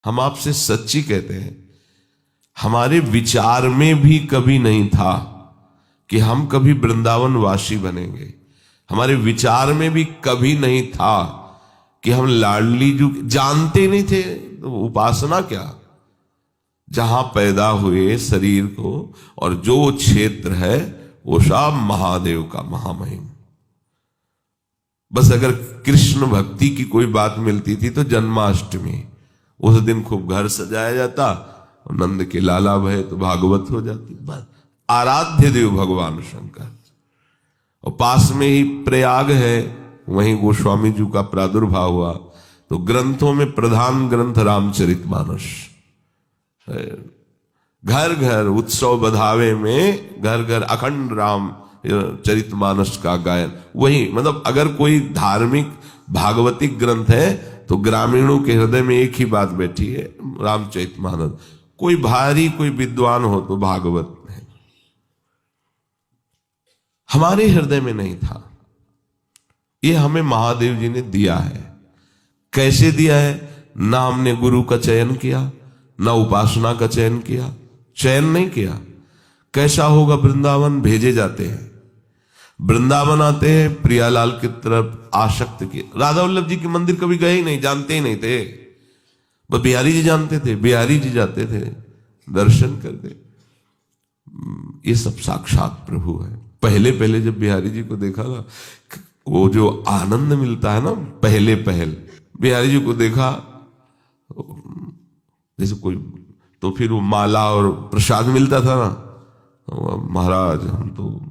हम आपसे सच्ची कहते हैं, हमारे विचार में भी कभी नहीं था कि हम कभी वृंदावन वासी बनेंगे। हमारे विचार में भी कभी नहीं था कि हम लाडली जी जानते नहीं थे। तो उपासना क्या, जहां पैदा हुए शरीर को और जो क्षेत्र है वो सब महादेव का महामहिम। बस अगर कृष्ण भक्ति की कोई बात मिलती थी तो जन्माष्टमी, उस दिन खूब घर सजाया जाता और नंद के लाला भय तो भागवत हो जाती। बस आराध्य देव भगवान शंकर। और पास में ही प्रयाग है, वहीं गोस्वामी जी का प्रादुर्भाव हुआ। तो ग्रंथों में प्रधान ग्रंथ रामचरितमानस, घर घर उत्सव बधावे में घर घर अखंड राम चरितमानस का गायन। वही मतलब अगर कोई धार्मिक भागवतिक ग्रंथ है तो ग्रामीणों के हृदय में एक ही बात बैठी है, रामचरितमानस। कोई भारी कोई विद्वान हो तो भागवत है। हमारे हृदय में नहीं था। ये हमें महादेव जी ने दिया है। कैसे दिया है? ना हमने गुरु का चयन किया, ना उपासना का चयन किया, चयन नहीं किया। कैसा होगा वृंदावन? भेजे जाते हैं। वृंदावन आते हैं, प्रियालाल की तरफ आसक्त किए। राधा वल्लभ जी के मंदिर कभी गए ही नहीं, जानते ही नहीं थे। बस बिहारी जी जानते थे, बिहारी जी जाते थे दर्शन करते। ये सब साक्षात प्रभु है। पहले पहले जब बिहारी जी को देखा ना, वो जो आनंद मिलता है ना, पहले पहल बिहारी जी को देखा जैसे कोई, तो फिर वो माला और प्रसाद मिलता था ना, तो महाराज हम तो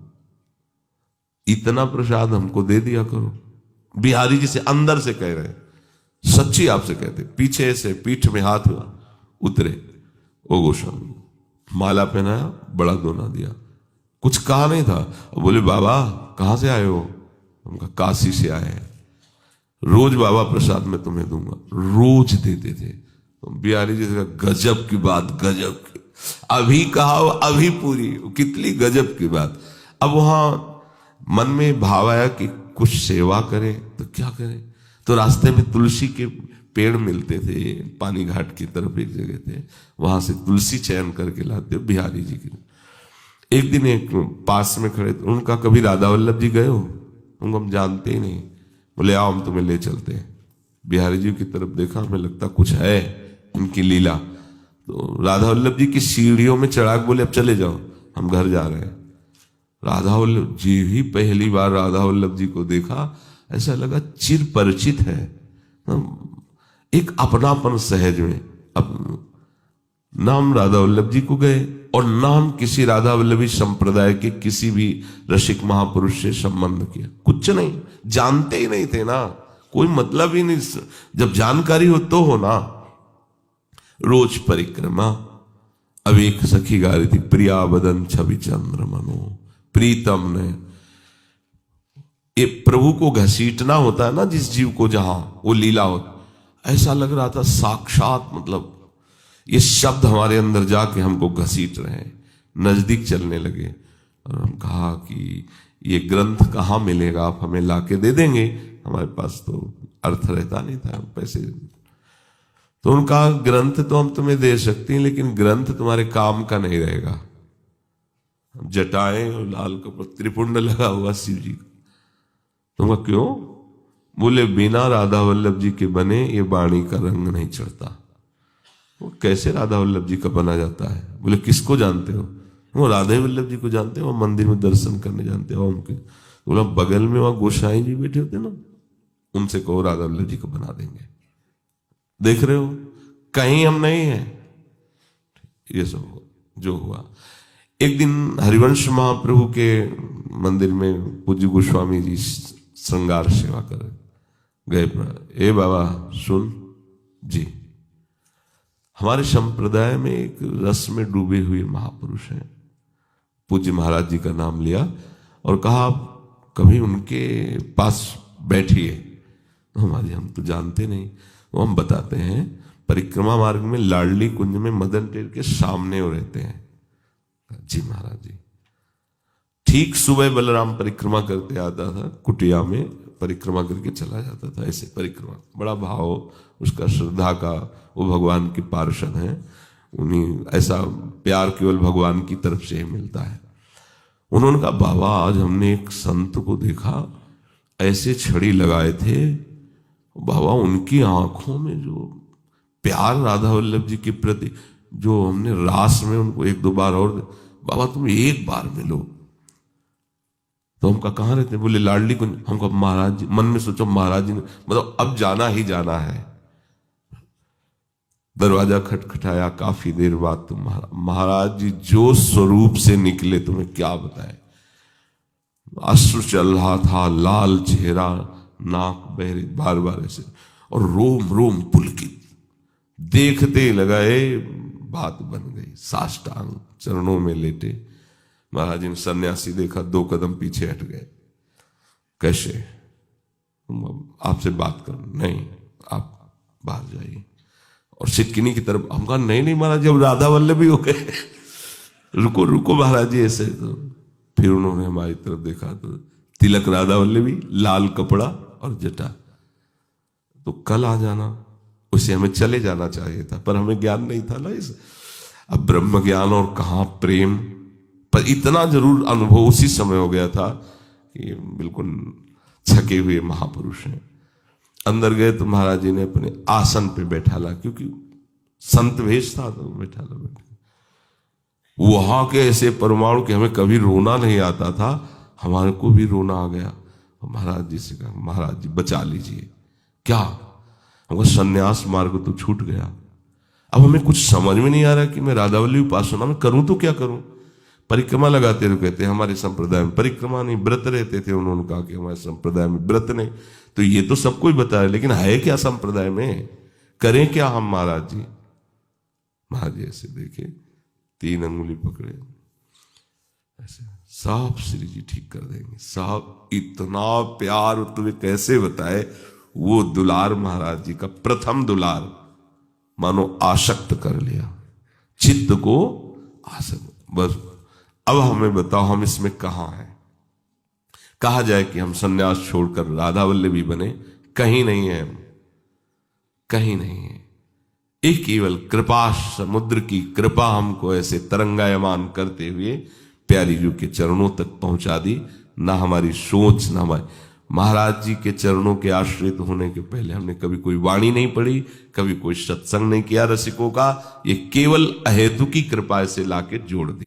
इतना प्रसाद हमको दे दिया करो। बिहारी जी से अंदर से कह रहे, सच्ची आपसे कहते, पीछे से पीठ में हाथ उतरे। ओ गोस्वामी, माला पहनाया, बड़ा दोना दिया, कुछ कहा नहीं था। और बोले बाबा कहां से आए हो? उनका काशी से आए हैं। रोज बाबा प्रसाद में तुम्हें दूंगा, रोज देते थे। तो बिहारी जी से गजब की बात, गजब की, अभी कहा अभी पूरी, कितनी गजब की बात। अब वहां मन में भाव आया कि कुछ सेवा करें तो क्या करें। तो रास्ते में तुलसी के पेड़ मिलते थे, पानी घाट की तरफ एक जगह थे, वहां से तुलसी चयन करके लाते बिहारी जी की। एक दिन एक पास में खड़े, उनका कभी राधा वल्लभ जी गए हो? उनको हम जानते ही नहीं। बोले आओ हम तुम्हें ले चलते हैं। बिहारी जी की तरफ देखा, हमें लगता कुछ है इनकी लीला। तो राधा वल्लभ जी की सीढ़ियों में चढ़ा के बोले अब चले जाओ, हम घर जा रहे हैं। राधा वल्लभ जी ही पहली बार राधा वल्लभ जी को देखा, ऐसा लगा चिर परिचित है, एक अपनापन सहज में। अब ना हम राधा वल्लभ जी को गए और ना हम किसी राधा वल्लभी संप्रदाय के किसी भी रसिक महापुरुष से संबंध किया, कुछ नहीं, जानते ही नहीं थे ना, कोई मतलब ही नहीं। जब जानकारी हो तो हो ना। रोज परिक्रमा। अब एक सखी गा रही थी, प्रिया बदन छवि चंद्र मनो, प्रीतम ने। ये प्रभु को घसीटना होता है ना जिस जीव को, जहां वो लीला होती, ऐसा लग रहा था साक्षात, मतलब ये शब्द हमारे अंदर जाके हमको घसीट रहे हैं, नजदीक चलने लगे। और हम कहा कि ये ग्रंथ कहाँ मिलेगा, आप हमें लाके दे देंगे? हमारे पास तो अर्थ रहता नहीं था, पैसे। तो उनका ग्रंथ तो हम तुम्हें दे सकते हैं, लेकिन ग्रंथ तुम्हारे काम का नहीं रहेगा। जटाएं और लाल कपड़ा, त्रिपुंड लगा हुआ शिव जी का। तुमका क्यों? बोले बिना राधा वल्लभ जी के बने ये वाणी का रंग नहीं चढ़ता। वो कैसे राधा वल्लभ जी का बना जाता है? बोले किसको जानते हो? वो राधा वल्लभ जी को जानते हो, मंदिर में दर्शन करने जानते हो उनके। बोला बगल में वहां गोसाई जी बैठे होते ना, उनसे कहो राधा वल्लभ जी को बना देंगे। देख रहे हो, कहीं हम नहीं है। ये सब जो हुआ। एक दिन हरिवंश महाप्रभु के मंदिर में पूज्य गोस्वामी जी श्रृंगार सेवा कर गए। ए बाबा सुन जी, हमारे संप्रदाय में एक रस में डूबे हुए महापुरुष हैं। पूज्य महाराज जी का नाम लिया और कहा कभी उनके पास बैठिए। हमारे हम तो जानते नहीं, वो हम बताते हैं। परिक्रमा मार्ग में लाडली कुंज में मदन टेर के सामने वो रहते हैं। जी महाराज जी। ठीक सुबह बलराम परिक्रमा करते आता था कुटिया में, परिक्रमा करके चला जाता था, ऐसे परिक्रमा, बड़ा भाव उसका, श्रद्धा का। वो भगवान के पार्षद हैं, उन्हीं ऐसा प्यार केवल भगवान की तरफ से ही मिलता है। उन्होंने कहा बाबा आज हमने एक संत को देखा, ऐसे छड़ी लगाए थे बाबा, उनकी आंखों में जो प्यार राधा वल्लभ जी के प्रति, जो हमने रास में उनको एक दो बार और, बाबा तुम एक बार मिलो। तो हम कहाँ रहते, बोले लाडली कुंज। हमको महाराज जी, मन में सोचो महाराज जी ने मतलब अब जाना ही जाना है। दरवाजा खटखटाया, काफी देर बाद तुम महाराज जी जो स्वरूप से निकले तुम्हें क्या बताए। अश्रु चल रहा था, लाल चेहरा, नाक बहरी, बार बार ऐसे, और रोम रोम पुलकित। देखते लगाए बात बन गई। साष्टांग चरणों में लेटे महाराज जी ने सन्यासी देखा, 2 कदम पीछे हट गए। कैसे, आपसे बात कर, नहीं आप बाहर जाइए। और सिटकिनी की तरफ, हम कहा नहीं नहीं महाराज, जब राधा वल्लभ भी हो गए रुको रुको महाराज जी ऐसे। तो फिर उन्होंने हमारी तरफ देखा तो तिलक राधा वल्लभी, लाल कपड़ा और जटा। तो कल आ जाना, उसे हमें चले जाना चाहिए था, पर हमें ज्ञान नहीं था ना इस। अब ब्रह्म ज्ञान और कहां प्रेम, पर इतना जरूर अनुभव उसी समय हो गया था कि बिल्कुल छके हुए महापुरुष हैं। अंदर गए तो महाराज जी ने अपने आसन पे बैठा ला, क्योंकि संत भेष था तो बैठा ला। वहां के ऐसे परमाणु के हमें कभी रोना नहीं आता था, हमारे को भी रोना आ गया। महाराज जी से कहा महाराज जी बचा लीजिए। क्या, हमको संन्यास मार्ग तो छूट गया, अब हमें कुछ समझ में नहीं आ रहा कि मैं राधावल्ली उपासना में करूं तो क्या करूं। परिक्रमा लगाते रहो, कहते हमारे संप्रदाय में परिक्रमा नहीं, व्रत रहते थे। उन्होंने कहा कि हमारे संप्रदाय में व्रत नहीं। तो ये तो सबको ही बताया, लेकिन है क्या संप्रदाय में, करें क्या हम महाराज जी। महाराज जी ऐसे देखे, 3 अंगुली पकड़े, ऐसे साहब श्री जी ठीक कर देंगे। साहब इतना प्यार तुम्हें कैसे बताए, वो दुलार महाराज जी का प्रथम दुलार मानो आसक्त कर लिया, चित्त को आसक्त। बस अब हमें बताओ हम इसमें कहां हैं। कहा जाए कि हम सन्यास छोड़कर राधा वल्लभी बने, कहीं नहीं है, हम कहीं नहीं है। एक केवल कृपा समुद्र की कृपा हमको ऐसे तरंगायमान करते हुए प्यारी जी के चरणों तक पहुंचा दी। ना हमारी सोच, ना हमारी, महाराज जी के चरणों के आश्रित होने के पहले हमने कभी कोई वाणी नहीं पढ़ी, कभी कोई सत्संग नहीं किया रसिकों का। ये केवल अहेतु की कृपा से लाके जोड़ दी।